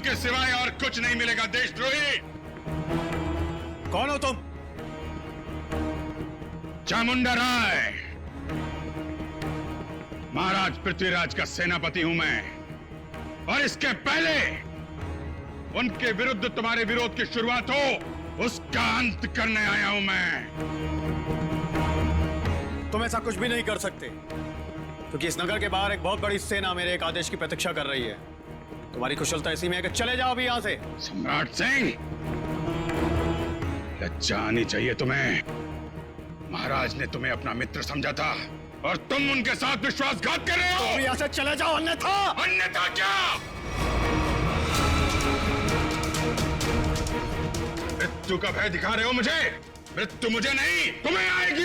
के सिवाय और कुछ नहीं मिलेगा देशद्रोही। कौन हो तुम? चामुंडा राय, महाराज पृथ्वीराज का सेनापति हूं मैं, और इसके पहले उनके विरुद्ध तुम्हारे विरोध की शुरुआत हो उसका अंत करने आया हूं मैं। तुम ऐसा कुछ भी नहीं कर सकते, क्योंकि इस नगर के बाहर एक बहुत बड़ी सेना मेरे एक आदेश की प्रतीक्षा कर रही है। तुम्हारी कुशलता इसी में है कि चले जाओ अभी यहां से। सम्राट सिंह, लज्जा आनी चाहिए तुम्हें। महाराज ने तुम्हें अपना मित्र समझा था और तुम उनके साथ विश्वासघात कर रहे हो। तुम यहां से चले जाओ, अन्यथा। अन्यथा क्या? मृत्यु का भय दिखा रहे हो मुझे? मृत्यु मुझे नहीं, तुम्हें आएगी।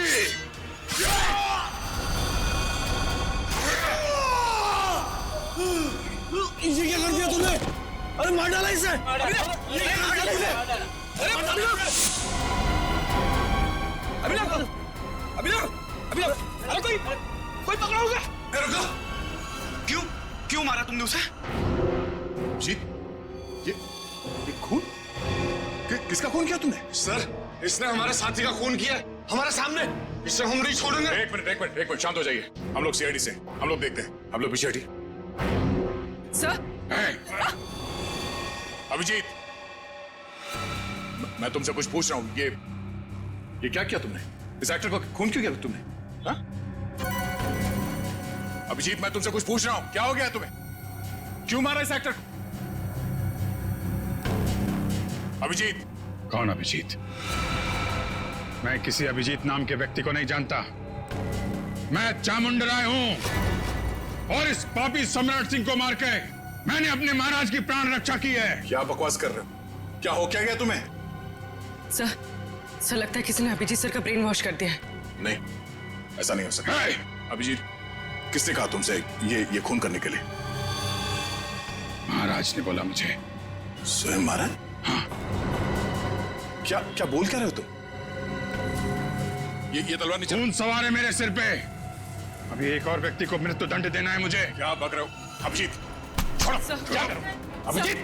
ये क्या कर दिया तुमने? अरे मार डाला इसे। अरे कोई पकड़ा होगा? रुको, क्यों मारा तुमने उसे? जी, ये खून? किसका खून किया तुमने? सर, इसने हमारे साथी का खून किया हमारे सामने। इसे हम नहीं छोड़ेंगे। एक मिनट, शांत हो जाइए। हम लोग सीआईडी से, हम लोग देखते हैं। हम लोग पीछे हटिए। सर, अभिजीत, मैं तुमसे कुछ पूछ रहा हूं। ये क्या किया तुमने? इस एक्टर को खून क्यों किया तुमने? हा? अभिजीत, मैं तुमसे कुछ पूछ रहा हूं। क्या हो गया तुम्हें? क्यों मारा इस एक्टर को? अभिजीत। कौन अभिजीत? मैं किसी अभिजीत नाम के व्यक्ति को नहीं जानता। मैं चामुंडा राय हूं, और इस पापी सम्राट सिंह को मार के मैंने अपने महाराज की प्राण रक्षा की है। क्या बकवास कर रहे हो? क्या हो क्या गया तुम्हें? सर लगता है किसी ने अभिजीत सर का ब्रेन वॉश कर दिया है। नहीं, ऐसा नहीं हो सकता। अभिजीत, किसने कहा तुमसे ये खून करने के लिए? महाराज ने बोला मुझे। स्वयं महाराज? हाँ। क्या बोल क्या रहे हो तुम? ये तलवार नीचे। खून सवार है मेरे सिर पे। अभी एक और व्यक्ति को मृत्यु दंड देना है मुझे। क्या बक रहे हो? अभिजीत, छोड़ो। क्या करो? अभिजीत,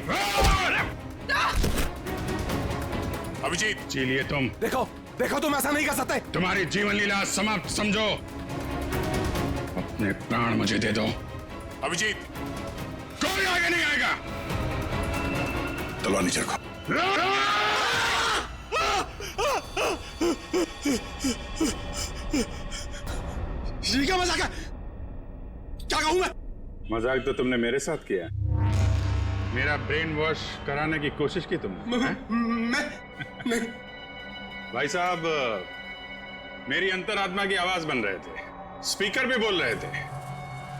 अभिजीत, जी लिए तुम। देखो तुम ऐसा नहीं कर सकते। तुम्हारी जीवन लीला समाप्त समझो। अपने प्राण मुझे दे दो। अभिजीत, कोई आगे नहीं आएगा। तलवार नीचे रखो। ये क्या मजाक है? क्या कहूं मैं? मजाक तो तुमने मेरे साथ किया। मेरा ब्रेन वॉश कराने की कोशिश की तुमने। मैं भाई साहब, मेरी अंतरात्मा की आवाज बन रहे थे, स्पीकर भी बोल रहे थे,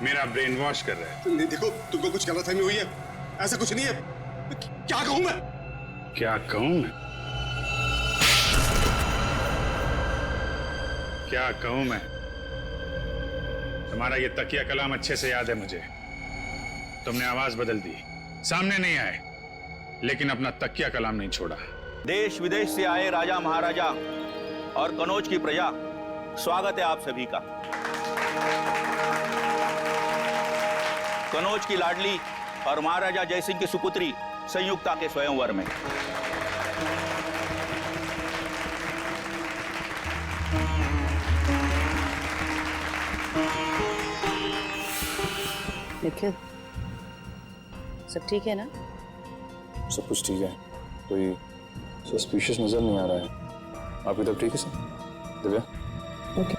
मेरा ब्रेन वॉश कर रहे थे। नहीं, देखो तुमको कुछ गलतफहमी हुई है। ऐसा कुछ नहीं है। क्या कहूं मैं? क्या कहूं मैं? क्या कहूं मैं? तुम्हारा ये तकिया कलाम अच्छे से याद है मुझे। तुमने आवाज बदल दी, सामने नहीं आए, लेकिन अपना तकिया कलाम नहीं छोड़ा। देश विदेश से आए राजा महाराजा और कनौज की प्रजा, स्वागत है आप सभी का। कनौज की लाडली और महाराजा जयसिंह की सुपुत्री संयुक्ता के स्वयंवर में निखिल, सब ठीक है ना? सब कुछ ठीक है, कोई सस्पिशियस नजर नहीं आ रहा है। आपकी तब ठीक है सर? दिव्या? ओके।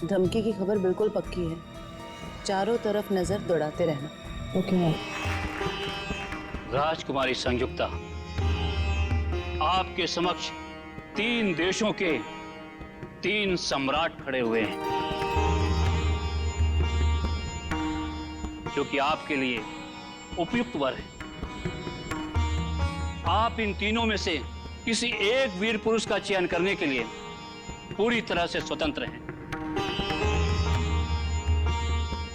धमकी की खबर बिल्कुल पक्की है, चारों तरफ नजर दौड़ाते रहना। ओके। राजकुमारी संयुक्ता, आपके समक्ष 3 देशों के 3 सम्राट खड़े हुए हैं, जो कि आपके लिए उपयुक्त वर है। आप इन तीनों में से किसी एक वीर पुरुष का चयन करने के लिए पूरी तरह से स्वतंत्र हैं।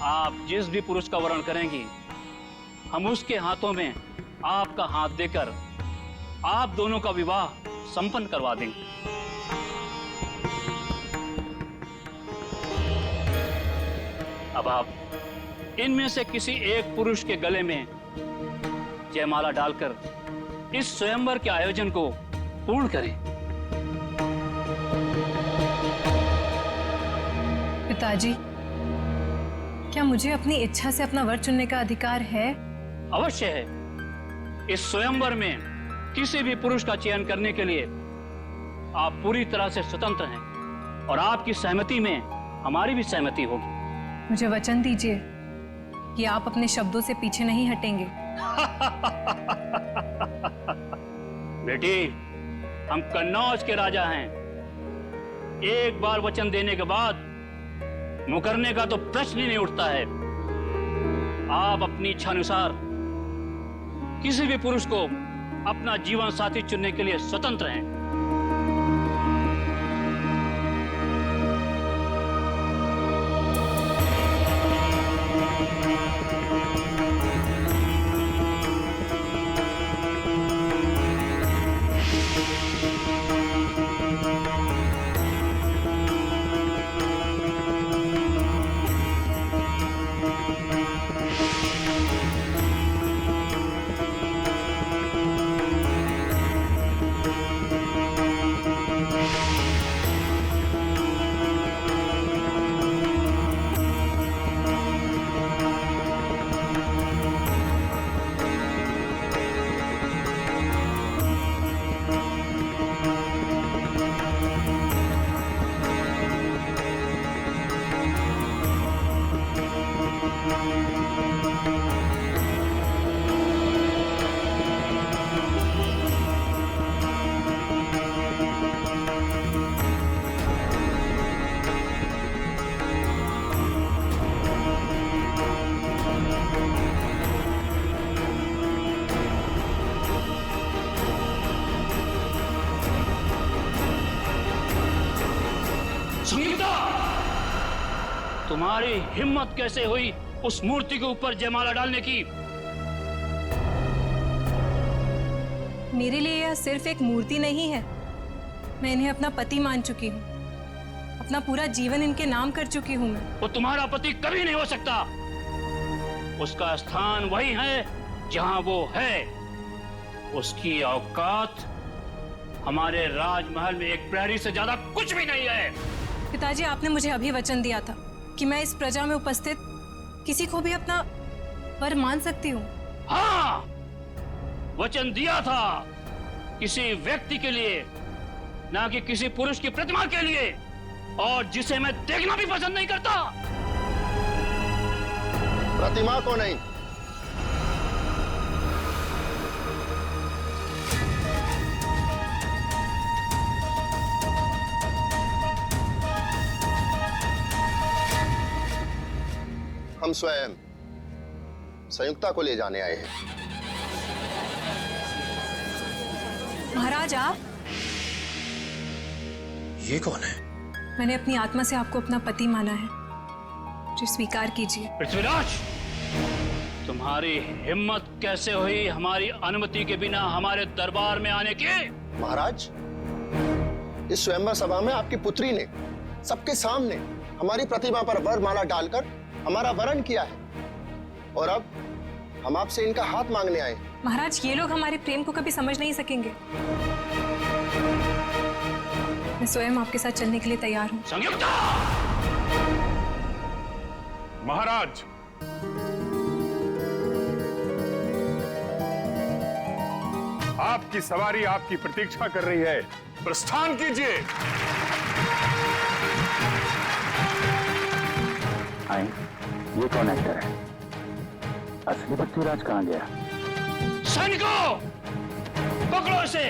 आप जिस भी पुरुष का वर्ण करेंगी, हम उसके हाथों में आपका हाथ देकर आप दोनों का विवाह संपन्न करवा देंगे। अब आप इनमें से किसी एक पुरुष के गले में जयमाला डालकर इस स्वयंवर के आयोजन को पूर्ण करें। पिताजी, क्या मुझे अपनी इच्छा से अपना वर चुनने का अधिकार है? अवश्य है। इस स्वयंवर में किसी भी पुरुष का चयन करने के लिए आप पूरी तरह से स्वतंत्र हैं और आपकी सहमति में हमारी भी सहमति होगी। मुझे वचन दीजिए कि आप अपने शब्दों से पीछे नहीं हटेंगे। बेटी, हम कन्नौज के राजा हैं। एक बार वचन देने के बाद मुकरने का तो प्रश्न ही नहीं उठता है। आप अपनी इच्छा अनुसार किसी भी पुरुष को अपना जीवन साथी चुनने के लिए स्वतंत्र हैं। तुम्हारी हिम्मत कैसे हुई उस मूर्ति के ऊपर जयमाला डालने की? मेरे लिए यह सिर्फ एक मूर्ति नहीं है। मैं इन्हें अपना पति मान चुकी हूँ। अपना पूरा जीवन इनके नाम कर चुकी हूँ मैं। वो तुम्हारा पति कभी नहीं हो सकता। उसका स्थान वही है जहां वो है। उसकी औकात हमारे राजमहल में एक प्रहरी से ज्यादा कुछ भी नहीं है। पिताजी, आपने मुझे अभी वचन दिया था कि मैं इस प्रजा में उपस्थित किसी को भी अपना वर मान सकती हूँ। हाँ, वचन दिया था किसी व्यक्ति के लिए, ना कि किसी पुरुष की प्रतिमा के लिए, और जिसे मैं देखना भी पसंद नहीं करता। प्रतिमा को नहीं, हम स्वयं संयुक्ता को ले जाने आए हैं। महाराज, आप? ये कौन है? मैंने अपनी आत्मा से आपको अपना पति माना है, जो स्वीकार कीजिए। पृथ्वीराज, तुम्हारी हिम्मत कैसे हुई हमारी अनुमति के बिना हमारे दरबार में आने की? महाराज, इस स्वयंवर सभा में आपकी पुत्री ने सबके सामने हमारी प्रतिमा पर वरमाला डालकर हमारा वरण किया है, और अब हम आपसे इनका हाथ मांगने आए। महाराज, ये लोग हमारे प्रेम को कभी समझ नहीं सकेंगे। मैं स्वयं आपके साथ चलने के लिए तैयार हूँ। संयुक्ता! महाराज, आपकी सवारी आपकी प्रतीक्षा कर रही है। प्रस्थान कीजिए। आए, ये कौन एक्टर है? असली पृथ्वीराज कहाँ गया? सैनिकों, पकड़ो इसे।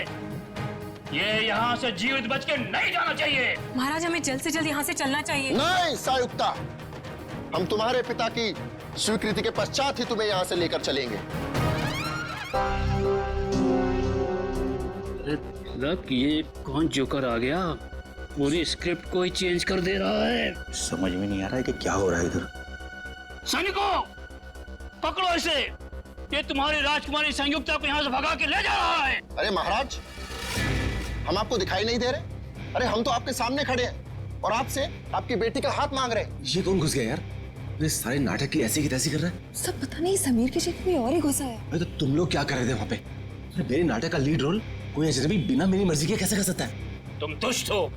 ये यहाँ से जीवित बच के नहीं जाना चाहिए। महाराज, हमें जल्द से जल्द यहाँ से चलना चाहिए। नहीं संयुक्ता, हम तुम्हारे पिता की स्वीकृति के पश्चात ही तुम्हें यहाँ से लेकर चलेंगे। लग, ये कौन जोकर आ गया? पूरी स्क्रिप्ट को ही चेंज कर दे रहा है। समझ में नहीं आ रहा है कि क्या हो रहा है इधर। सैनिकों, पकड़ो इसे। ये तुम्हारी राजकुमारी संयुक्ता को यहाँ से भगा के ले जा रहा है। अरे महाराज, हम आपको दिखाई नहीं दे रहे? अरे हम तो आपके सामने खड़े हैं और आपसे आपकी बेटी का हाथ मांग रहे हैं। ये कौन घुस गया यार? ये सारे नाटक की ऐसी की तैसी कर रहा है। सब पता नहीं समीर की जगह कोई और ही घुसा है। अरे तो तुम लोग क्या कर रहे थे वहां पे? अरे मेरे नाटक का लीड रोल कोई अजनबी बिना मेरी मर्जी के कैसे कर सकता है? तुम दुष्ट हो।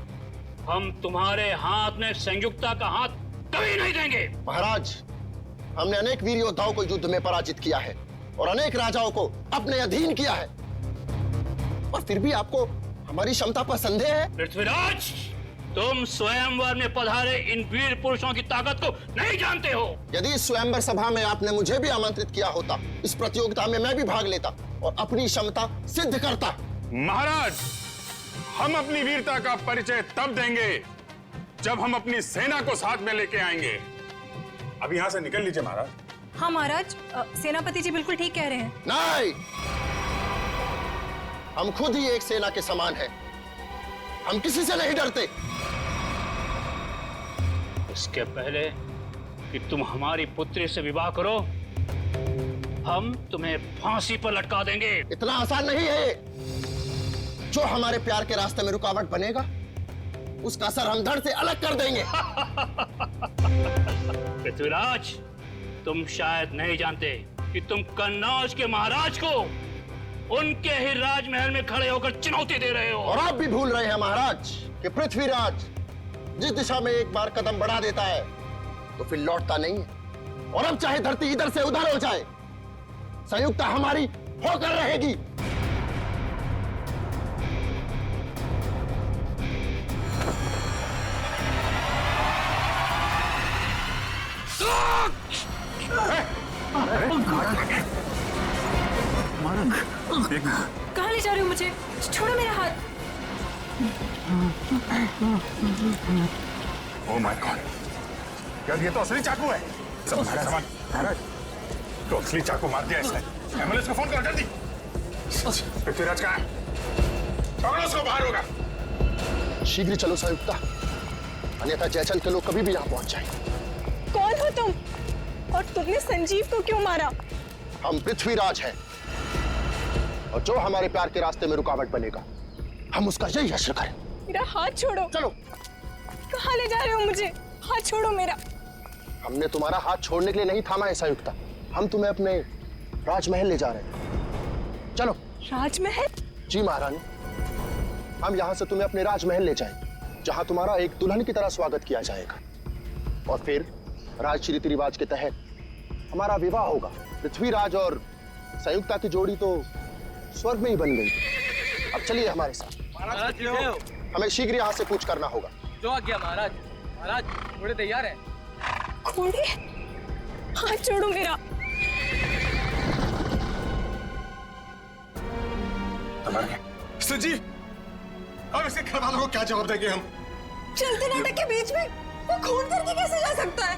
हम तुम्हारे हाथ में संयुक्ता का हाथ कभी नहीं देंगे। महाराज, हमने अनेक वीर योद्धाओं को युद्ध में पराजित किया है और अनेक राजाओं को अपने अधीन किया है, और फिर भी आपको हमारी क्षमता पर संदेह है? पृथ्वीराज, तुम स्वयंवर में पधारे इन वीर पुरुषों की ताकत को नहीं जानते हो। यदि इस स्वयंवर सभा में आपने मुझे भी आमंत्रित किया होता, इस प्रतियोगिता में मैं भी भाग लेता और अपनी क्षमता सिद्ध करता। महाराज, हम अपनी वीरता का परिचय तब देंगे जब हम अपनी सेना को साथ में लेके आएंगे। अब यहां से निकल लीजिए महाराज। हाँ महाराज, सेनापति जी बिल्कुल ठीक कह रहे हैं। नहीं, हम खुद ही एक सेना के समान हैं। हम किसी से नहीं डरते। इसके पहले कि तुम हमारी पुत्री से विवाह करो, हम तुम्हें फांसी पर लटका देंगे। इतना आसान नहीं है। जो हमारे प्यार के रास्ते में रुकावट बनेगा, उसका सर हम धड़ से अलग कर देंगे। पृथ्वीराज, तुम शायद नहीं जानते कि तुम कन्नौज के महाराज को उनके ही राजमहल में खड़े होकर चुनौती दे रहे हो। और आप भी भूल रहे हैं महाराज कि पृथ्वीराज जिस दिशा में एक बार कदम बढ़ा देता है तो फिर लौटता नहीं है। और अब चाहे धरती इधर से उधर हो जाए, संयुक्ता हमारी होकर रहेगी। कहाँ ले जा रहे हो मुझे? छोड़ो मेरा हाथ। ओह माय गॉड, यार ये तो असली चाकू है। महाराज, तो असली चाकू मार दिया इसने। एम्बुलेंस को फोन कर दी। पृथ्वीराज कहाँ है? पकड़ो उसको, बाहर होगा। शीघ्र चलो संयुक्ता, अन्यथा जयचंद के लोग कभी भी यहाँ पहुंच जाएंगे। कौन हो तुम? और तुमने संजीव को क्यों मारा? हम पृथ्वीराज हैं, और जो हमारे प्यार के रास्ते में रुकावट बनेगा, हम उसका यही हश्र करें। मेरा हाथ छोड़ो। चलो। कहाँ ले जा रहे हो मुझे? हाथ छोड़ो मेरा। हमने तुम्हारा हाथ छोड़ने के लिए नहीं थामा है संयुक्ता। हम तुम्हें अपने राजमहल ले जा रहे हैं। चलो। राजमहल? जी महारानी, हम यहाँ से तुम्हें अपने राजमहल ले जाएंगे, जहाँ तुम्हारा एक दुल्हन की तरह स्वागत किया जाएगा, और फिर राज रीति रिवाज के तहत हमारा विवाह होगा। पृथ्वीराज और संयुक्ता की जोड़ी तो स्वर्ग में ही बन गई। अब चलिए हमारे साथ। हमें शीघ्र यहाँ से कूच करना होगा। जो आ गया महाराज। महाराज, घोड़े तैयार है। घोड़े? हाथ छोड़ो मेरा। संजीव, अब इसके घर वालों को क्या जवाब देंगे हम? चलते नाटक के बीच में वो खून करके कैसे जा सकता है?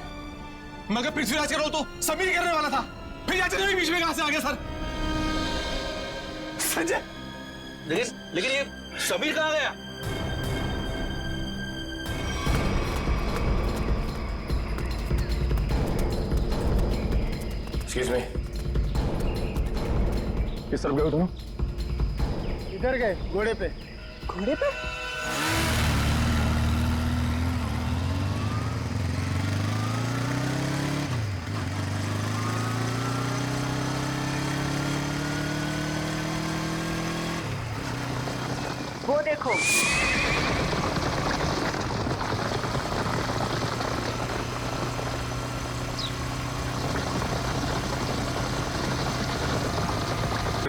मगर पृथ्वीराज का रोल तो समीर करने वाला था, फिर याचन भी बीच में कहां से आ गया सर? संजय, लेकिन ये समीर कहाँ गया? एक्सक्यूज मी, किस तरफ गए हो तुम? इधर गए, घोड़े पे। घोड़े पे? वो देखो।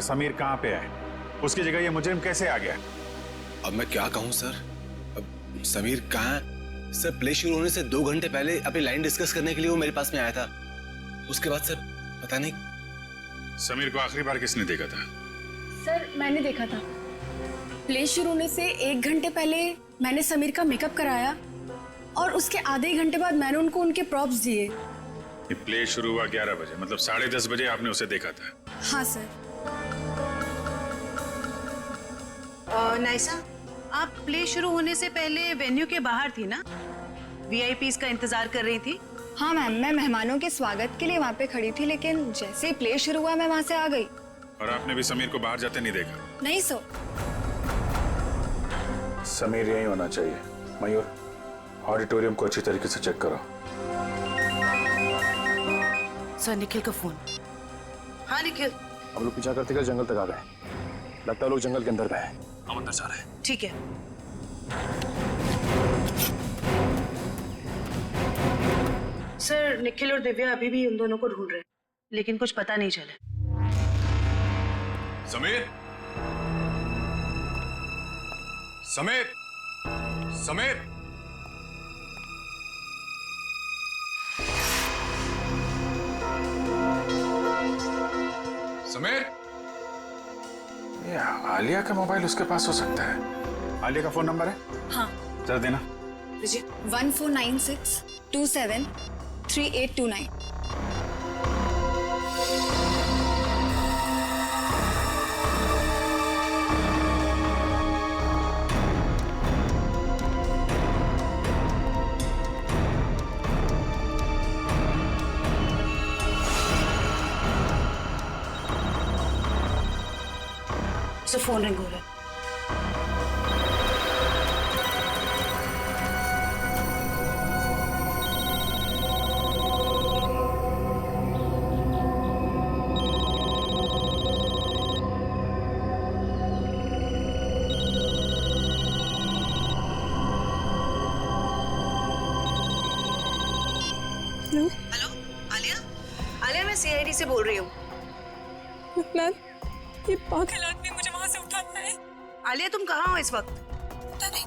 समीर कहाँ पे है? उसकी जगह ये मुजरिम कैसे आ गया? अब मैं क्या कहूँ सर? अब समीर कहाँ है? सर, प्ले शुरू होने से 2 घंटे पहले अपनी लाइन डिस्कस करने के लिए वो मेरे पास में आया था। उसके बाद सर पता नहीं। समीर को आखिरी बार किसने देखा था? सर, मैंने देखा था। प्ले शुरू होने से 1 घंटे पहले मैंने समीर का मेकअप कराया, और उसके आधे घंटे बाद मैंने उनको उनके प्रॉप्स दिए। ये प्ले शुरू हुआ 11 बजे, मतलब 10:30 बजे आपने उसे देखा था? हाँ सर। नाइसा, आप प्ले शुरू होने से पहले वेन्यू के बाहर थी ना? वीआईपीज का इंतजार कर रही थी? हाँ मैम, मैं मेहमानों के स्वागत के लिए वहाँ पे खड़ी थी, लेकिन जैसे ही प्ले शुरू हुआ मैं वहाँ से आ गई। और आपने भी समीर को बाहर जाते नहीं देखा? नहीं सर। समीर यही होना चाहिए। मयूर, ऑडिटोरियम को अच्छी तरीके से चेक करो। सर निखिल का फोन। हाँ निखिल। हम लोग पीछा करते जंगल तक आ गए। लगता है लोग जंगल के अंदर गए हैं। हम अंदर जा रहे हैं। ठीक है। सर निखिल और दिव्या अभी भी उन दोनों को ढूंढ रहे हैं, लेकिन कुछ पता नहीं चला। समीर, समीर, समीर, समीर। ये आलिया का मोबाइल उसके पास हो सकता है। आलिया का फोन नंबर है? हाँ। जरा देना। 1496273829। सर फोन रिंग हो रहा है। Hello hello Alia. आलिया मैं सीआईडी से बोल रही हूँ। मैम ये पागल आदमी मुझे वहां से उठाना है। आलिया तुम कहाँ हो इस वक्त? पता नहीं,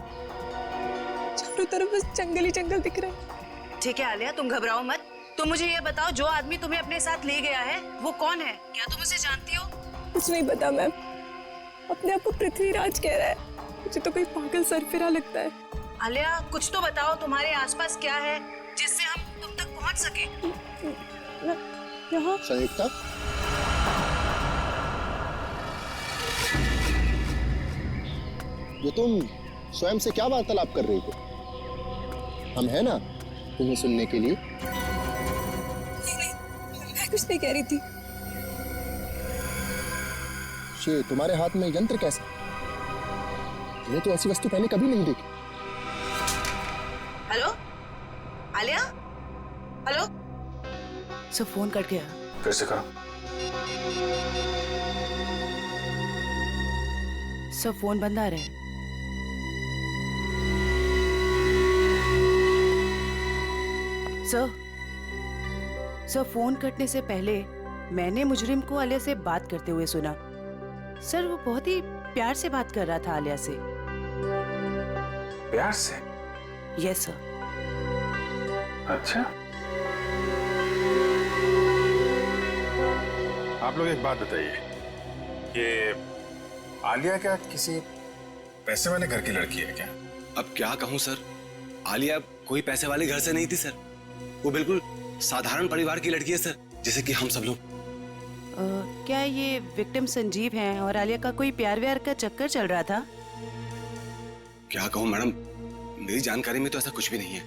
चारों तरफ बस जंगल ही जंगल दिख रहा है। ठीक है आलिया तुम घबराओ मत। तुम मुझे ये बताओ जो आदमी तुम्हें अपने साथ ले गया है वो कौन है? क्या तुम उसे जानती हो? कुछ नहीं पता मैम, अपने आप को पृथ्वीराज कह रहा है। मुझे तो कोई पागल सरफिरा लगता है। आलिया कुछ तो बताओ, तुम्हारे आसपास क्या है जिससे हम तुम तक पहुंच सके? यहाँ संयुक्ता, ये तुम स्वयं से क्या वार्तालाप कर रही हो? हम है ना तुम्हें सुनने के लिए। नहीं, मैं कुछ नहीं कह रही थी। ये तुम्हारे हाथ में यंत्र कैसा? मैंने तो ऐसी वस्तु पहले कभी नहीं देखी। हेलो आलिया। हेलो। सब फोन कट गया। फिर से करो। सब फोन बंद आ रहे हैं। सर फोन कटने से पहले मैंने मुजरिम को आलिया से बात करते हुए सुना। सर वो बहुत ही प्यार से बात कर रहा था आलिया से। प्यार से? Yes sir. अच्छा, आप लोग एक बात बताइए, ये आलिया क्या किसी पैसे वाले घर की लड़की है क्या? अब क्या कहूँ सर, आलिया कोई पैसे वाले घर से नहीं थी सर। वो बिल्कुल साधारण परिवार की लड़की है सर, जैसे कि हम सब लोग। क्या ये विक्टिम संजीव हैं और आलिया का कोई प्यार व्यार का चक्कर चल रहा था? क्या कहूँ मैडम, मेरी जानकारी में तो ऐसा कुछ भी नहीं है।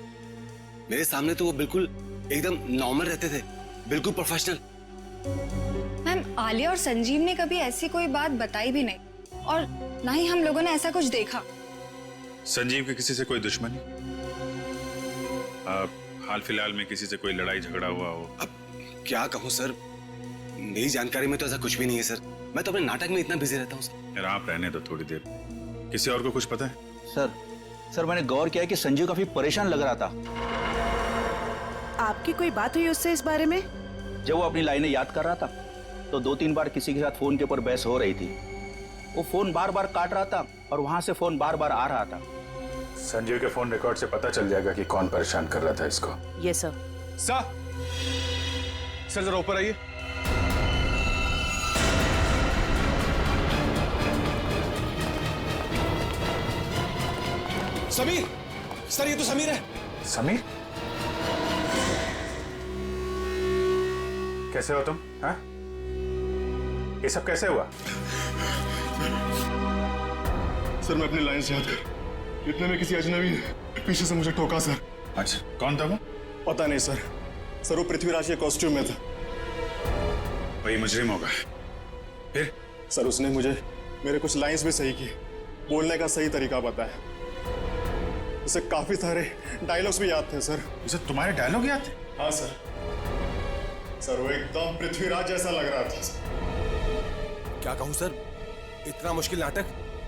मेरे सामने तो वो बिल्कुल एकदम नॉर्मल रहते थे, बिल्कुल प्रोफेशनल। मैम आलिया और संजीव ने कभी ऐसी कोई बात बताई भी नहीं, और ना ही हम लोगों ने ऐसा कुछ देखा। संजीव की किसी से कोई दुश्मनी? हाल फिलहाल में किसी से कोई लड़ाई झगड़ा हुआ हो? अब क्या कहूँ सर, मेरी जानकारी में तो ऐसा कुछ भी नहीं है सर। मैं तो अपने नाटक में इतना बिजी रहता हूँ सर। यार आप रहने दो थोड़ी देर। किसी और को कुछ पता है? सर मैंने गौर किया कि संजीव काफी परेशान लग रहा था। आपकी कोई बात हुई उससे इस बारे में? जब वो अपनी लाइनें याद कर रहा था तो 2-3 बार किसी के साथ फोन के ऊपर बहस हो रही थी। वो फोन बार बार काट रहा था और वहां से फोन बार बार आ रहा था। संजीव के फोन रिकॉर्ड से पता चल जाएगा कि कौन परेशान कर रहा था इसको। Yes sir. सर जरा ऊपर आइए। समीर, सर ये तो समीर है। समीर? कैसे हो तुम? हाँ? ये सब कैसे हुआ? सर मैं अपनी लाइन से याद कर, इतने में किसी अजनबी ने पीछे से मुझे ठोका सर। अच्छा, कौन था वो? पता नहीं सर। सर वो पृथ्वीराज के कॉस्ट्यूम में था। वही मुजरिम होगा। फिर? सर उसने मुझे मेरे कुछ लाइंस भी सही किए, बोलने का सही तरीका बताया। उसे काफी सारे डायलॉग्स भी याद थे सर। उसे तुम्हारे डायलॉग याद थे? हाँ सर। सर वो एकदम पृथ्वीराज जैसा लग रहा था। क्या कहूँ सर, इतना मुश्किल नाटक,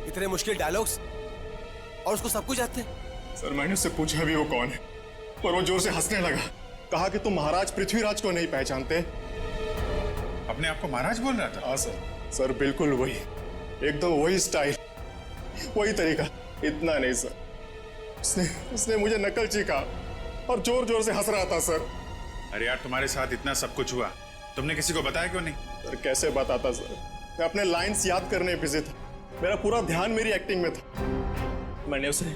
इतने मुश्किल डायलॉग्स, और उसको सब कुछ आते हैं। सर मैंने उससे पूछा भी वो कौन है, पर वो जोर से हंसने लगा। कहा कि तुम महाराज पृथ्वीराज को नहीं पहचानते। अपने आप को महाराज बोल रहा था? हाँ सर, सर बिल्कुल वही, एकदम वही स्टाइल, वही तरीका। इतना नहीं सर, उसने मुझे नकलची कहा और जोर जोर से हंस रहा था सर। अरे यार, तुम्हारे साथ इतना सब कुछ हुआ, तुमने किसी को बताया क्यों नहीं? सर कैसे बताता सर, मैं अपने लाइंस याद करने बिजी था, मेरा पूरा ध्यान मेरी एक्टिंग में था। मैंने उसे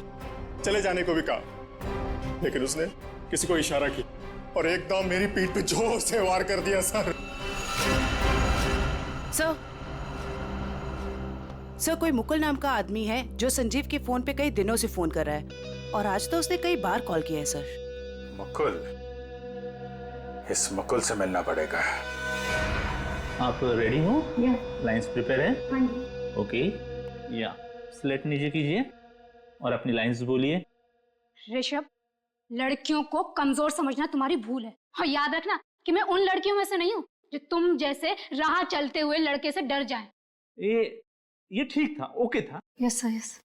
चले जाने को भी कहा, लेकिन उसने किसी को इशारा किया और एकदम मेरी पीठ पे जोर से वार कर दिया सर। सर कोई मुकुल नाम का आदमी है जो संजीव के फोन पे कई दिनों से फोन कर रहा है, और आज तो उसने कई बार कॉल किया है सर। मुकुल? इस मुकुल से मिलना पड़ेगा। आप रेडी हो? लाइंस प्रिपेयर है? ओके, या स्लेट नीचे कीजिए और अपनी लाइंस बोलिए। ऋषभ, लड़कियों को कमजोर समझना तुम्हारी भूल है, और याद रखना कि मैं उन लड़कियों में से नहीं हूँ जो तुम जैसे राह चलते हुए लड़के से डर जाए। ये ठीक था, ओके था। Yes sir, yes.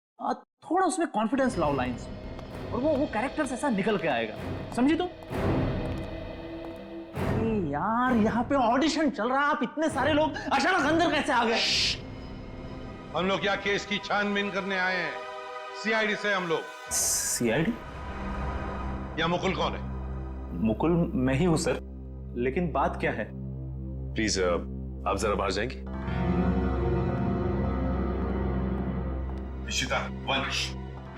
थोड़ा उसमें कॉन्फिडेंस लाओ लाइंस में, और वो कैरेक्टर ऐसा निकल के आएगा, समझी तुम? यार यहाँ पे ऑडिशन चल रहा है, आप इतने सारे लोग अचानक अंदर कैसे आ गए? हम लोग क्या केस की छानबीन करने आए हैं? सीआईडी से हम लोग। सीआईडी? या मुकुल कौन है? मुकुल मैं ही हूं सर, लेकिन बात क्या है? प्लीज आप जरा बाहर जाएंगे? निशिता, वंश,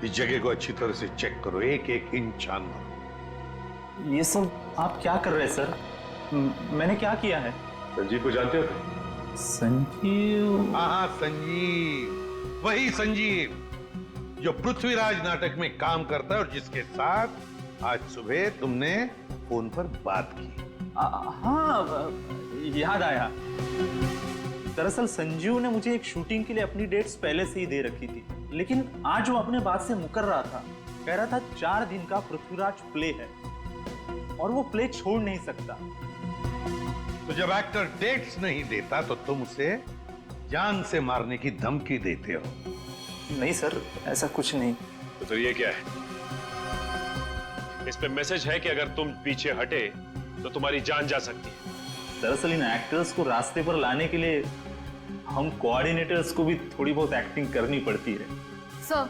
इस जगह को अच्छी तरह से चेक करो, एक एक इंच छान मारो। ये सब आप क्या कर रहे हैं सर? मैंने क्या किया है? संजीव को जानते हो तुम? संजीव? हाँ, संजीव, वही संजीव जो पृथ्वीराज नाटक में काम करता है और जिसके साथ आज सुबह तुमने फोन पर बात की। हाँ, याद आया। दरअसल संजीव ने मुझे एक शूटिंग के लिए अपनी डेट्स पहले से ही दे रखी थी, लेकिन आज वो अपने बात से मुकर रहा था। कह रहा था 4 दिन का पृथ्वीराज प्ले है और वो प्ले छोड़ नहीं सकता। तो जब एक्टर डेट्स नहीं देता तो तुम उसे जान से मारने की धमकी देते हो? नहीं सर, ऐसा कुछ नहीं। तो फिर ये क्या है? इस पे मैसेज है कि अगर तुम पीछे हटे तो तुम्हारी जान जा सकती है। दरअसल इन एक्टर्स को रास्ते पर लाने के लिए हम कोऑर्डिनेटर्स को भी थोड़ी बहुत एक्टिंग करनी पड़ती है। Sir,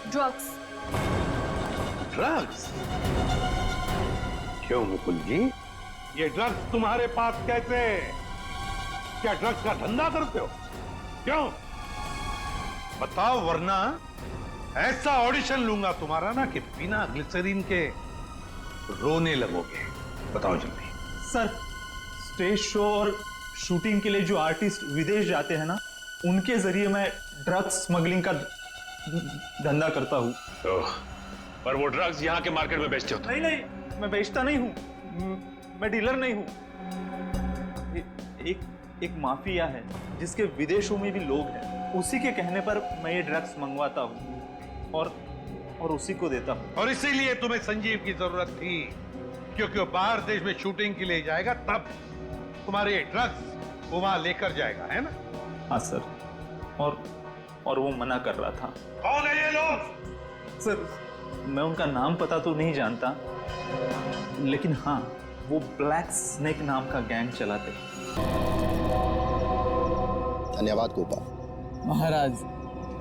drugs. ड्रग्स? क्यों मुकुल जी, ये ड्रग्स तुम्हारे पास कैसे? क्या ड्रग्स का धंधा करते हो? क्यों बताओ, वरना ऐसा ऑडिशन लूंगा तुम्हारा ना कि बिना ग्लिसरीन के रोने लगोगे। बताओ जल्दी। सर, स्टेज शो और शूटिंग के लिए जो आर्टिस्ट विदेश जाते हैं ना, उनके जरिए मैं ड्रग्स स्मगलिंग का धंधा करता हूँ। तो पर वो ड्रग्स यहाँ के मार्केट में बेचते हो? नहीं नहीं, मैं बेचता नहीं हूँ, मैं डीलर नहीं हूँ। एक माफिया है जिसके विदेशों में भी लोग हैं, उसी के कहने पर मैं ये ड्रग्स मंगवाता हूँ और उसी को देता हूँ। और इसीलिए तुम्हें संजीव की जरूरत थी, क्योंकि वो बाहर देश में शूटिंग के लिए जाएगा, तब तुम्हारे ड्रग्स वो वहां लेकर जाएगा, है ना? हाँ सर, और वो मना कर रहा था। कौन है ये लोग? सर, मैं उनका नाम पता तो नहीं जानता, लेकिन हाँ, वो ब्लैक स्नेक नाम का गैंग चलाते। धन्यवाद गोपाल। महाराज,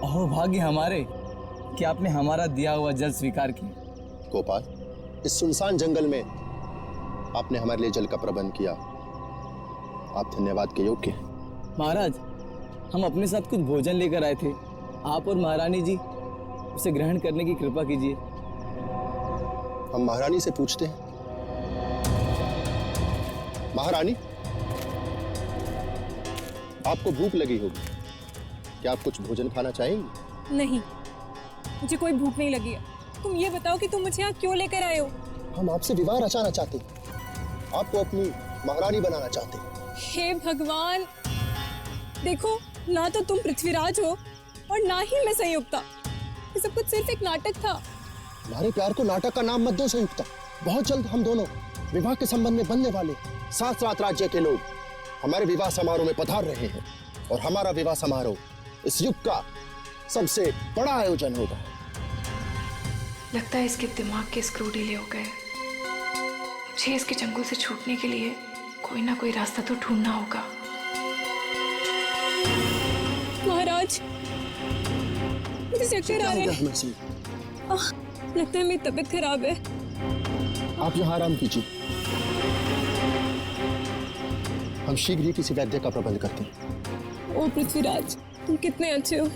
अहो भाग्य हमारे कि आपने हमारा दिया हुआ जल स्वीकार किया। गोपाल, इस सुनसान जंगल में आपने हमारे लिए जल का प्रबंध किया, आप धन्यवाद के योग्य हैं। महाराज, हम अपने साथ कुछ भोजन लेकर आए थे, आप और महारानी जी उसे ग्रहण करने की कृपा कीजिए। हम महारानी से पूछते हैं। महारानी, आपको भूख लगी होगी, क्या आप कुछ भोजन खाना चाहेंगी? नहीं, मुझे कोई भूख नहीं लगी है। तुम ये बताओ कि तुम मुझे यहाँ क्यों लेकर आए हो? हम आपसे विवाह रचाना चाहते हैं, आपको अपनी महारानी बनाना चाहते हैं। हे भगवान, देखो, ना तो तुम पृथ्वीराज हो और ना ही मैं संयुक्ता। ये सब कुछ सिर्फ एक नाटक था। हमारे प्यार को नाटक का नाम मत दो संयुक्ता। बहुत जल्द हम दोनों विवाह के संबंध में बनने वाले 7 राज्य के लोग हमारे विवाह समारोह में पधार रहे हैं और हमारा विवाह समारोह इस युग का सबसे बड़ा आयोजन होगा। लगता है इसके दिमाग के स्क्रू ढीले हो गए। मुझे इसके चंगुल से छूटने के लिए कोई ना कोई रास्ता तो ढूंढना होगा। महाराज, मुझे चक्कर आ रहे हैं। लगता है मेरी तबीयत खराब है। आप यहाँ आराम कीजिए, हम शीघ्र ही किसी वैद्य का प्रबंध करते हैं। ओ पृथ्वीराज, तुम कितने अच्छे हो,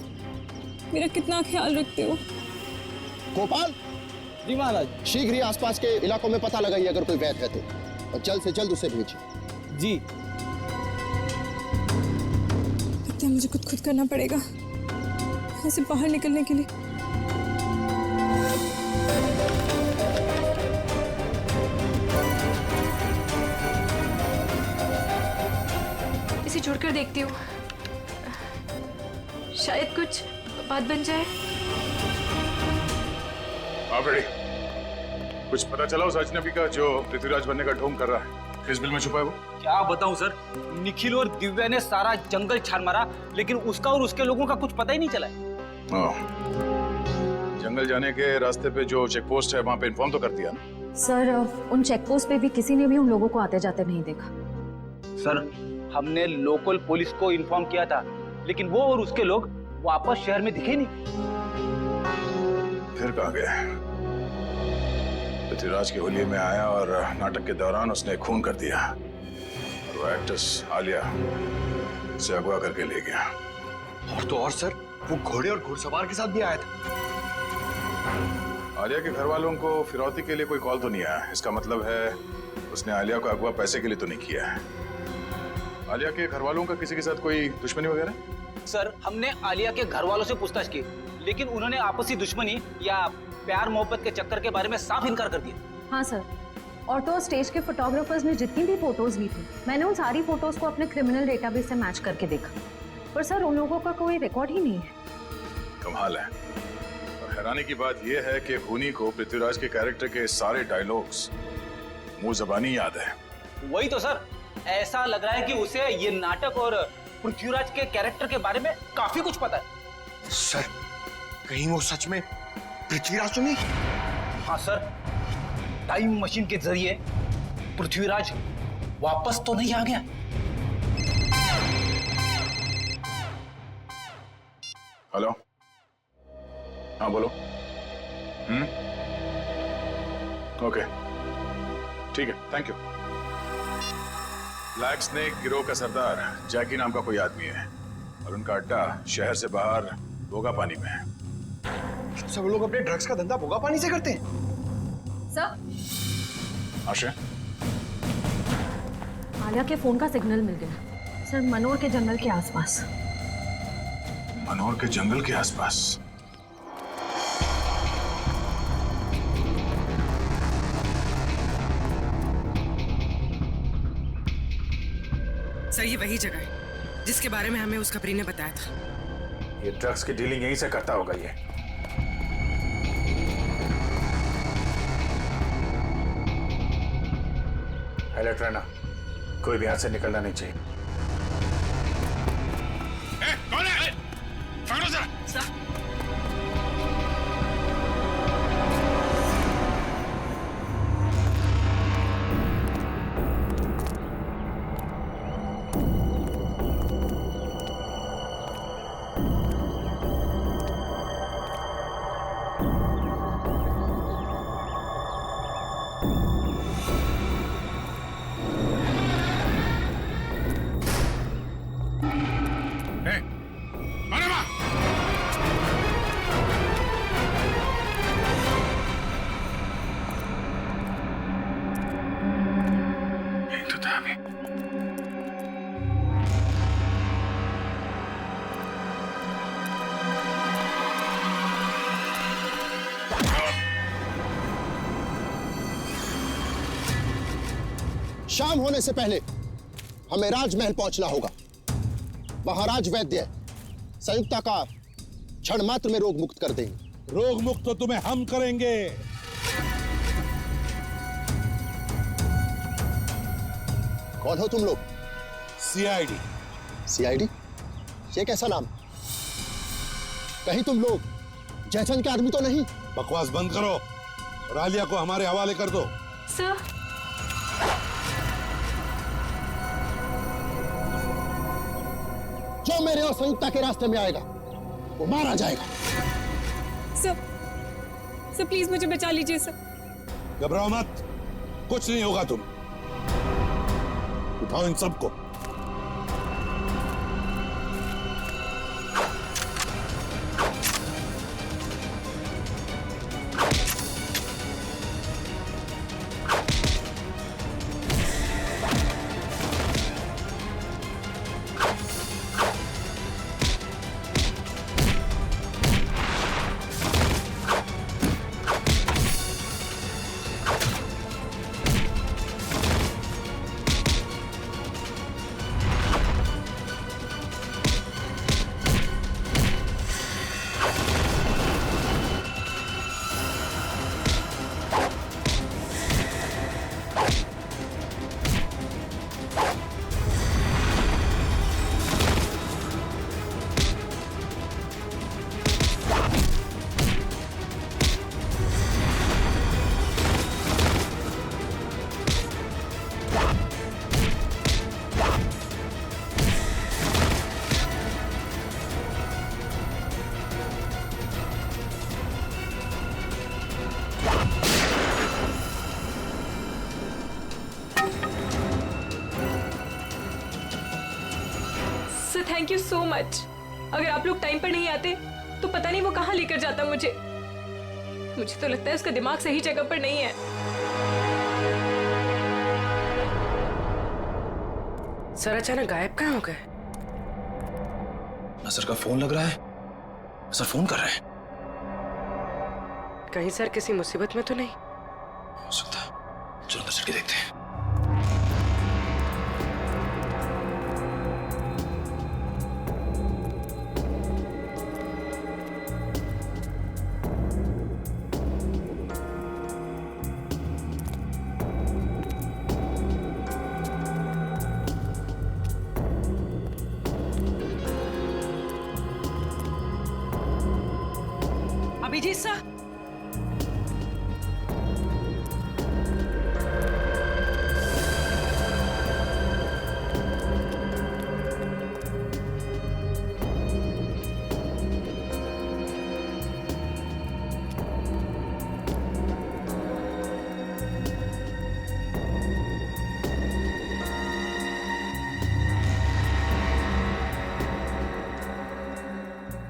मेरा कितना ख्याल रखते हो। गोपाल जी महाराज। शीघ्र ही आसपास के इलाकों में पता लगाइए अगर कोई वैद्य है तो, और जल्द से जल्द उसे भेजिए। जी। लगता है मुझे खुद करना पड़ेगा यहाँ से बाहर निकलने के लिए। इसे छोड़कर देखती हूँ, शायद कुछ बात बन जाए। आप रेडी? कुछ पता चला उस अजनबी का जो पृथ्वीराज बनने का ढोंग कर रहा है? किस बिल में छुपा है वो? क्या बताऊं सर, निखिल और दिव्या ने सारा जंगल छान मारा, लेकिन उसका और उसके लोगों का कुछ पता ही नहीं चला है। जंगल जाने के रास्ते पे जो चेक पोस्ट है वहाँ पे इन्फॉर्म तो कर दिया ना? सर, उन चेक पोस्ट पे भी किसी ने भी उन लोगों को आते जाते नहीं देखा। सर, हमने लोकल पुलिस को इन्फॉर्म किया था, लेकिन वो और उसके लोग वापस शहर में दिखे नहीं। फिर कहाँ गए? पृथ्वीराज के होलिये में आया और नाटक के दौरान उसने खून कर दिया और वो एक्ट्रेस आलिया से अगवा करके ले गया। और तो और सर, वो घोड़े और घुड़सवार के साथ भी आया था। आलिया के घर वालों को फिरौती के लिए कोई कॉल तो नहीं आया। इसका मतलब है उसने आलिया को अगवा पैसे के लिए तो नहीं किया है। आलिया के घर वालों का किसी के साथ कोई दुश्मनी वगैरह? सर, हमने आलिया के घर वालों से पूछताछ की, लेकिन उन्होंने आपसी दुश्मनी या प्यार मोहब्बत के चक्कर के बारे में साफ इनकार कर दिया। हाँ सर, और तो स्टेज के फोटोग्राफर्स ने जितनी भी फोटोज ली थी, मैंने उन सारी फोटोज को अपने क्रिमिनल डेटाबेस से मैच करके देखा, पर सर उन लोगों का कोई रिकॉर्ड ही नहीं है। कमाल है। और हैरानी की बात यह है कि खूनी को पृथ्वीराज के कैरेक्टर के सारे डायलॉग्स मुंह ज़बानी याद है। वही तो सर, ऐसा लग रहा है कि उसे ये नाटक और पृथ्वीराज के कैरेक्टर के बारे में काफी कुछ पता है। सर, कहीं वो सच में पृथ्वीराज तो नहीं? हाँ सर, टाइम मशीन के जरिए पृथ्वीराज वापस तो नहीं आ गया? हेलो, हाँ बोलो। ओके, ठीक है, थैंक यू। ब्लैक स्नेक गिरोह का सरदार जैकी नाम का कोई आदमी है और उनका अड्डा शहर से बाहर भोगा पानी में है। सब लोग अपने ड्रग्स का धंधा भोगा पानी से करते हैं? सर, आशा, आलिया के फोन का सिग्नल मिल गया सर, मनोर के जंगल के आसपास। मनोर के जंगल के आसपास? सर, ये वही जगह है जिसके बारे में हमें उसका प्री ने बताया था। ये ड्रग्स की डीलिंग यहीं से करता होगा ये। अलर्ट रहना, कोई भी यहाँ से निकलना नहीं चाहिए। कौन है? पकड़ो जरा। शाम होने से पहले हमें राजमहल पहुंचना होगा। महाराज वैद्य संयुक्ता का क्षण मात्र में रोग मुक्त कर देंगे। रोग मुक्त तो तुम्हें हम करेंगे। कौन हो तुम लोग? सीआईडी। सीआईडी? ये कैसा नाम? कहीं तुम लोग जयचंद के आदमी तो नहीं? बकवास बंद करो और आलिया को हमारे हवाले कर दो। सर, जो मेरे और संयुक्ता के रास्ते में आएगा वो मारा जाएगा। सर प्लीज मुझे बचा लीजिए सर। घबराओ मत, कुछ नहीं होगा। तुम उठाओ इन सबको। Thank you so much. अगर आप लोग टाइम पर नहीं आते तो पता नहीं वो कहाँ लेकर जाता मुझे। मुझे तो लगता है उसका दिमाग सही जगह पर नहीं है। सर अचानक गायब कहाँ हो गए? असर का फोन लग रहा है। असर फोन कर रहे हैं। कहीं सर किसी मुसीबत में तो नहीं? हो सकता है। चलो अंदर चल के देखते हैं। अभिजीत सर,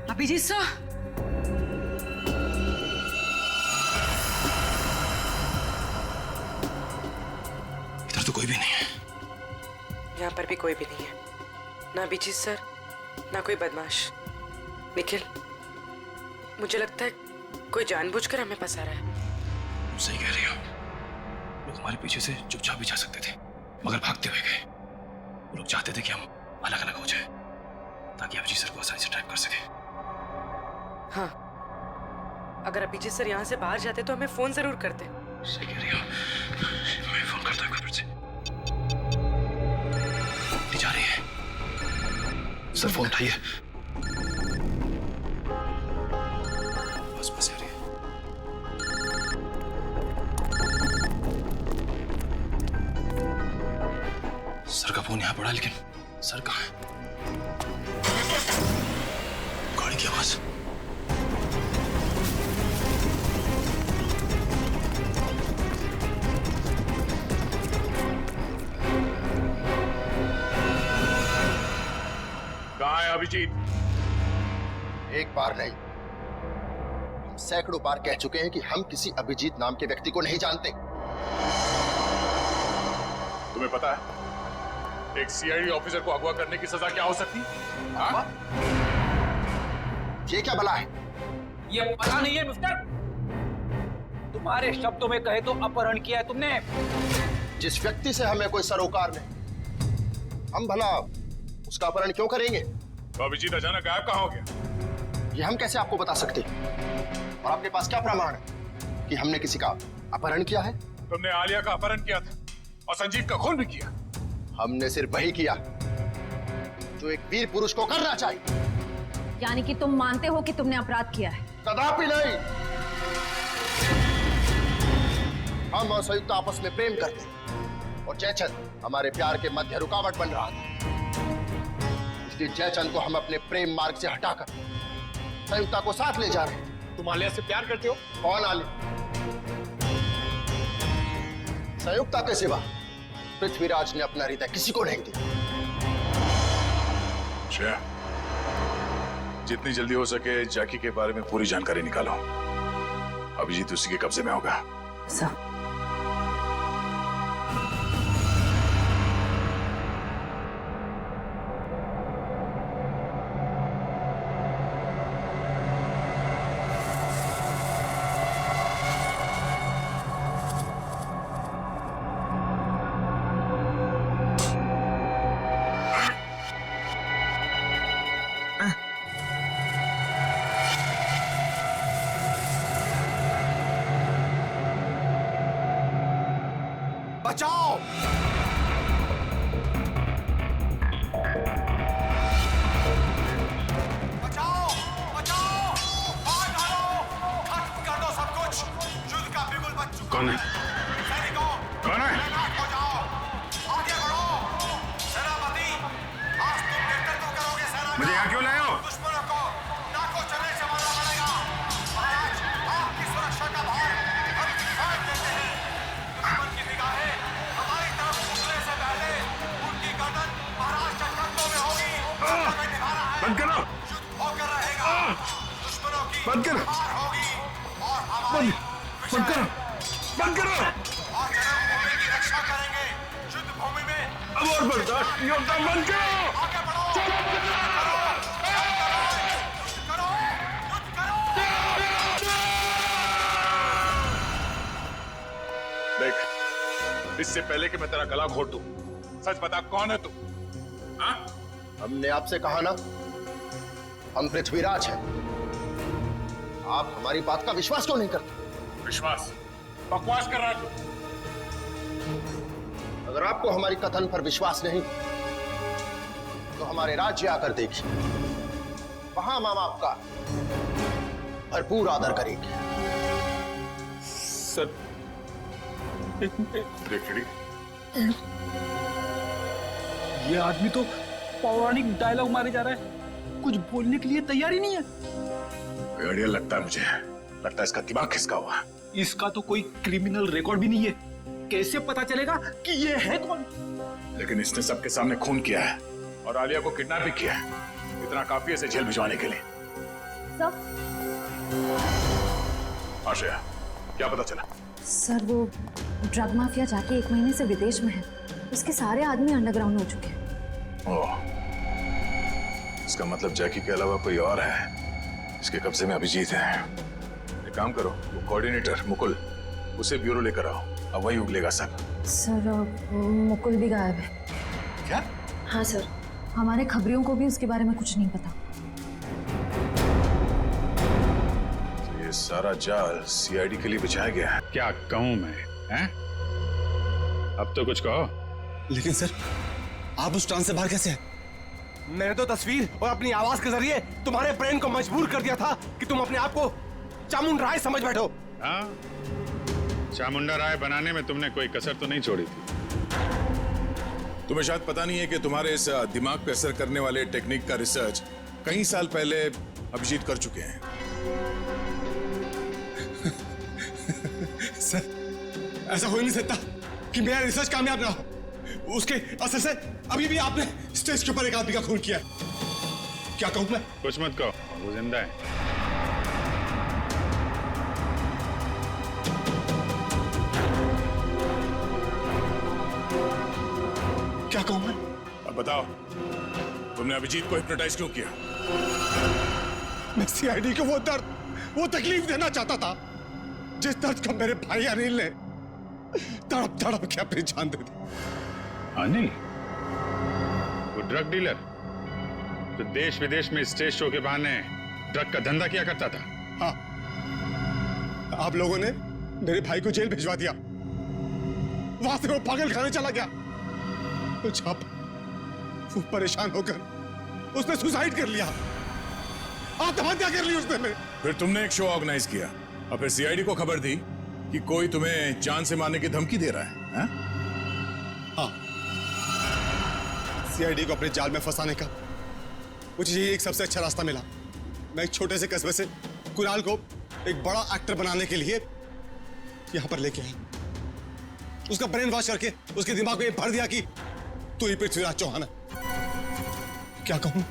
अभिजीत सर, तो कोई भी नहीं है। यहाँ पर भी कोई भी नहीं है। ना अभिजीत सर, ना कोई बदमाश। निखिल, मुझे लगता है कोई जानबूझकर हमें फंसा रहा है। सही कह रही हो। लोग हमारे पीछे से चुपचाप भी जा सकते थे, मगर भागते हुए गए। वो लोग चाहते थे कि हम अलग अलग हो जाएं, ताकि अभिजीत सर को आसानी से ट्रैक कर सके। हाँ, अगर अभिजीत सर यहाँ से बाहर जाते तो हमें फोन जरूर करते। सही कह रही हो। मैं फोन करता हूँ फिर से। जा रही है। सर फोन उठाइए। बस बस आ रही है। सर का फोन यहाँ पड़ा, लेकिन सर कहाँ है? गाड़ी की आवाज। कहाँ है अभिजीत? एक बार नहीं, हम सैकड़ों बार कह चुके हैं कि हम किसी अभिजीत नाम के व्यक्ति को नहीं जानते। तुम्हें पता है एक सीआईडी ऑफिसर को अगवा करने की सजा क्या हो सकती है? हाँ? ये क्या भला है? ये पता नहीं है मिस्टर। तुम्हारे शब्दों में कहे तो अपहरण किया है तुमने। जिस व्यक्ति से हमें कोई सरोकार नहीं, हम भला उसका अपहरण क्यों करेंगे? तो अभिजीत अचानक गायब कहाँ हो गया? ये हम कैसे आपको बता सकते हैं? और आपके पास क्या प्रमाण है कि हमने किसी का अपहरण किया है? तुमने आलिया का अपहरण किया था और संजीव का खून भी किया। हमने सिर्फ वही किया जो एक वीर पुरुष को करना चाहिए। यानी कि तुम मानते हो कि तुमने अपराध किया है? कदापि नहीं। हम और संयुक्त आपस में प्रेम करते हैं और जयचंद हमारे प्यार के मध्य रुकावट बन रहा था। इसलिए जयचंद को हम अपने प्रेम मार्ग से हटाकर संयुक्ता को साथ ले जा रहे हैं। तुम आलिया से प्यार करते हो? कौन आलिया? संयुक्ता के सिवा पृथ्वीराज ने अपना हृदय किसी को नहीं दिया। श्रेया, जितनी जल्दी हो सके जैकी के बारे में पूरी जानकारी निकालो। अभिजीत उसी के कब्जे में होगा। सर, बचाओ! बचाओ! बचाओ! मार डालो! खत्म कर दो सब कुछ! युद्ध का बिगुल बज चुका कौन है? सैनिकों, कौन है? तैनात हो जाओ! आगे बढ़ो! सेनापति, आज तुम नेतृत्व करोगे सेना का। मुझे यहाँ क्यों लाए हो? दुश्मनों को नाकों चलने से मारना पड़ेगा। महाराज, आपकी सुरक्षा का भार हम फाड़ देते हैं। दुश्मन की निगाहें हमारी तरफ उठने से पहले उनकी गर्दन महाराज के कंधों में होगी। हमें निभाना है। बंद करो! युद्ध होकर रहेगा। दुश्मनों की बंद करो! हार होगी और हमारी बंद करो! बंद करो! और जन्मभूमि की रक्षा करेंगे। युद्ध भूमि में अब और बर्दाश्त नहीं होता। बंद करो! आगे बढ़ो! देख, इससे पहले कि मैं तेरा गला घोट दूं, सच बता कौन है तू? हाँ? हमने आपसे कहा ना, हम पृथ्वीराज हैं। आप हमारी बात का विश्वास क्यों नहीं करते? विश्वास? बकवास कर रहा है तू। अगर आपको हमारी कथन पर विश्वास नहीं तो हमारे राज्य आकर देखिए, वहां हम आपका भरपूर आदर करेंगे। सर, देख, ये आदमी तो पौराणिक डायलॉग मारे जा रहा है, कुछ बोलने के लिए तैयार ही नहीं है। बढ़िया लगता है मुझे, लगता है इसका दिमाग खिसका हुआ। इसका तो कोई क्रिमिनल रिकॉर्ड भी नहीं है, कैसे पता चलेगा कि ये है कौन? लेकिन इसने सबके सामने खून किया है और आलिया को किडनैप भी किया है। इतना काफी है इसे जेल भिजवाने के लिए। सब आशया, क्या पता चला? सर, वो ड्रग माफिया जाके 1 महीने से विदेश में है। उसके सारे आदमी अंडरग्राउंड हो चुके हैं। ओह, इसका मतलब जैकी के अलावा कोई और है। इसके कब्जे में अभिजीत है। एक काम करो, वो कोऑर्डिनेटर मुकुल, उसे ब्यूरो लेकर आओ। अब वही उगलेगा सब। सर, मुकुल भी गायब है। क्या? हाँ सर, हमारे खबरियों को भी उसके बारे में कुछ नहीं पता। तो ये सारा जाल सीआईडी के लिए बिछाया गया है। क्या कहूं मैं, हैं? अब तो कुछ कहो। लेकिन सर, आप उस ट्रांस से बाहर कैसे हैं? मैंने तो तस्वीर और अपनी आवाज के जरिए तुम्हारे ब्रेन को मजबूर कर दिया था कि तुम अपने आप को चामुंड राय समझ बैठो। हाँ, चामुंडा राय बनाने में तुमने कोई कसर तो नहीं छोड़ी थी। तुम्हें शायद पता नहीं है कि तुम्हारे इस दिमाग पे असर करने वाले टेक्निक का रिसर्च कई साल पहले अभिजीत कर चुके हैं। सर, ऐसा हो ही नहीं सकता कि मेरा रिसर्च कामयाब ना हो। उसके असर से अभी भी आपने स्टेज के ऊपर एक आदमी का खून किया। क्या कहूं मैं? कुछ मत कहो, वो जिंदा है। क्या कहूं मैं? अब बताओ, तुमने अभिजीत को हिप्नोटाइज क्यों किया? मैं सीआईडी को वो दर्द, वो तकलीफ देना चाहता था जिस दर्द का मेरे भाई अनिल ने तड़प तड़प के अपनी जान दे दी। अनिल, वो ड्रग डीलर जो देश विदेश में स्टेज शो के बहाने ड्रग का धंधा किया करता था। हाँ, आप लोगों ने मेरे भाई को जेल भिजवा दिया। वहां से वो पागल खाने चला गया। कुछ आप वो परेशान होकर उसने सुसाइड कर लिया, आत्महत्या कर ली उसने मेरे। फिर तुमने एक शो ऑर्गेनाइज किया और फिर सीआईडी को खबर दी कि कोई तुम्हें जान से मारने की धमकी दे रहा है, हाँ? हाँ, सीआईडी को अपने जाल में फंसाने का मुझे ये एक सबसे अच्छा रास्ता मिला। मैं एक छोटे से कस्बे से कुणाल को एक बड़ा एक्टर बनाने के लिए यहां पर लेके आया, उसका ब्रेन वॉश करके उसके दिमाग में ये भर दिया कि तू ही पृथ्वीराज चौहान है। क्या कहूं?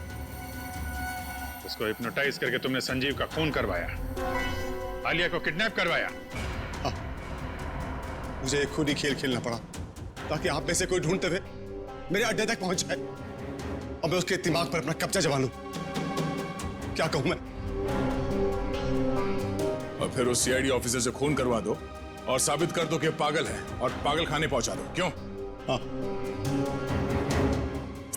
उसको हिप्नोटाइज करके तुमने संजीव का खून करवाया, आलिया को किडनैप करवाया। हाँ, मुझे खुद ही खेल खेलना पड़ा ताकि आप में से कोई ढूंढते हुए मेरे अड्डे तक पहुंच जाए और मैं उसके दिमाग पर अपना कब्जा जमा लूं। क्या कहूं मैं? और फिर उस सीआईडी ऑफिसर से खून करवा दो और साबित कर दो कि पागल है और पागल खाने पहुंचा दो। क्यों? हाँ,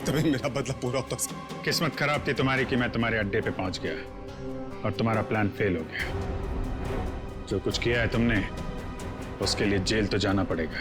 तभी मेरा बदला पूरा होता है। किस्मत खराब थी तुम्हारी कि मैं तुम्हारे अड्डे पे पहुंच गया और तुम्हारा प्लान फेल हो गया। जो कुछ किया है तुमने उसके लिए जेल तो जाना पड़ेगा।